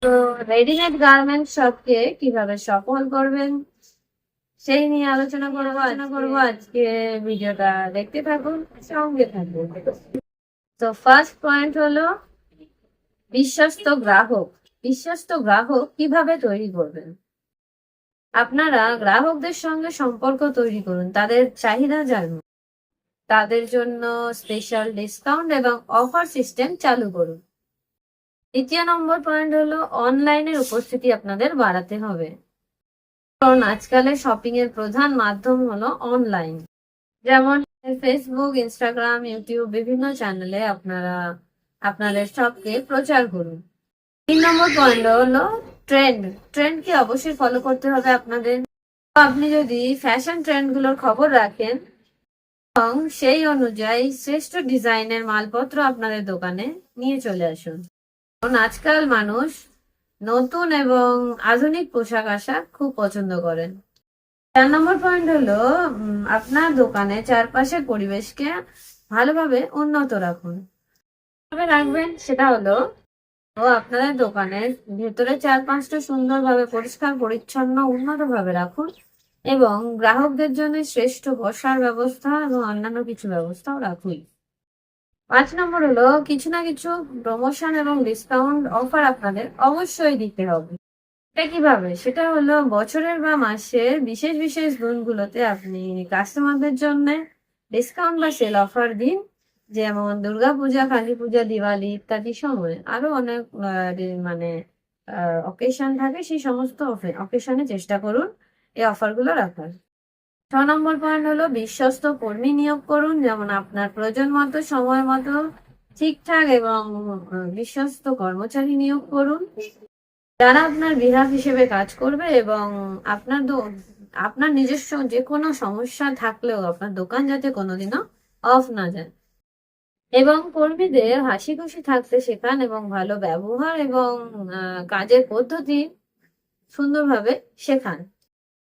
তো readymade garment শপকে কিভাবে সফল করবেন সেই নিয়ে আলোচনা করবো আজকে। ভিডিওটা দেখতে থাকুন, সঙ্গে থাকুন। তো ফার্স্ট পয়েন্ট হলো বিশ্বস্ত গ্রাহক। বিশ্বস্ত গ্রাহক কিভাবে তৈরি করবেন? আপনারা গ্রাহকদের সঙ্গে সম্পর্ক তৈরি করুন, তাদের চাহিদা জানুন, তাদের জন্য স্পেশাল ডিসকাউন্ট এবং অফার সিস্টেম চালু করুন। দ্বিতীয় নম্বর পয়েন্ট হলো অনলাইনের উপস্থিতি আপনাদের বাড়াতে হবে, কারণ আজকালের শপিং এর প্রধান মাধ্যম হলো অনলাইন। যেমন ফেসবুক, ইনস্টাগ্রাম, ইউটিউব বিভিন্ন চ্যানেলে আপনারা আপনাদের শপকে প্রচার করুন। 3 নম্বর পয়েন্ট হলো ট্রেন্ড। ট্রেন্ডকে অবশ্যই ফলো করতে হবে আপনাদের। আপনি যদি ফ্যাশন ট্রেন্ড গুলোর খবর রাখেন এবং সেই অনুযায়ী শ্রেষ্ঠ ডিজাইনের মালপত্র আপনাদের দোকানে নিয়ে চলে আসুন, কারণ আজকাল মানুষ নতুন এবং আধুনিক পোশাক আশাক খুব পছন্দ করেন। 4 নম্বর পয়েন্ট হলো আপনার দোকানে চারপাশের পরিবেশকে ভালোভাবে উন্নত রাখুন। কিভাবে রাখবেন সেটা হলো আপনাদের দোকানের ভেতরে চারপাশটা সুন্দরভাবে পরিষ্কার পরিচ্ছন্ন উন্নত ভাবে রাখুন এবং গ্রাহকদের জন্য শ্রেষ্ঠ বসার ব্যবস্থা এবং অন্যান্য কিছু ব্যবস্থাও রাখুন। 5 নম্বর হলো কিছু না কিছু প্রমোশন এবং ডিসকাউন্ট অফার আপনাদের অবশ্যই দিতে হবে। এটা কিভাবে? সেটা হলো বছরের বা মাসের বিশেষ বিশেষ দিনগুলোতে আপনি কাস্টমারদের জন্য ডিসকাউন্ট বা সেল অফার দিন। যেমন দুর্গাপূজা, কালী পূজা, দিওয়ালি ইত্যাদি সময় আরো অনেক মানে অকেশন থাকে, সেই সমস্ত অকেশনে চেষ্টা করুন এই অফারগুলো রাখার। 6 নম্বর পয়েন্ট হলো বিশ্বস্ত কর্মী নিয়োগ করুন, যেমন আপনার প্রয়োজন মতো সময় মতো ঠিকঠাক এবং বিশ্বস্ত কর্মচারী নিয়োগ করুন, যারা আপনার বিহাফ হিসেবে কাজ করবে এবং আপনার নিজস্ব যে কোনো সমস্যা থাকলেও আপনার দোকান যাতে কোনোদিনও অফ না যায়। এবং কর্মীদের হাসি খুশি থাকতে শেখান এবং ভালো ব্যবহার এবং কাজের পদ্ধতি সুন্দরভাবে শেখান।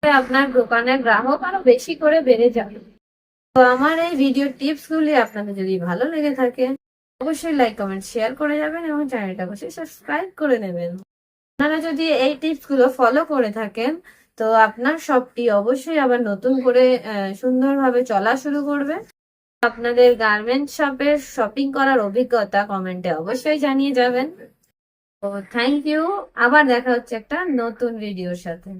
আপনার দোকানের গ্রাহক আরো বেশি করে বেড়ে যাবে। তো আমার এই ভিডিও টিপস গুলি আপনাদের যদি ভালো লেগে থাকে অবশ্যই লাইক, কমেন্ট, শেয়ার করে যাবেন এবং চ্যানেলটা অবশ্যই সাবস্ক্রাইব করে নেবেন। আপনারা যদি এই টিপস গুলো ফলো করে থাকেন তো আপনার শপটি অবশ্যই আবার নতুন করে সুন্দরভাবে চলা শুরু করবে। আপনাদের গার্মেন্টস শপের শপিং করার অভিজ্ঞতা কমেন্টে অবশ্যই জানিয়ে যাবেন। তো থ্যাংক ইউ, আবার দেখা হচ্ছে একটা নতুন ভিডিওর সাথে।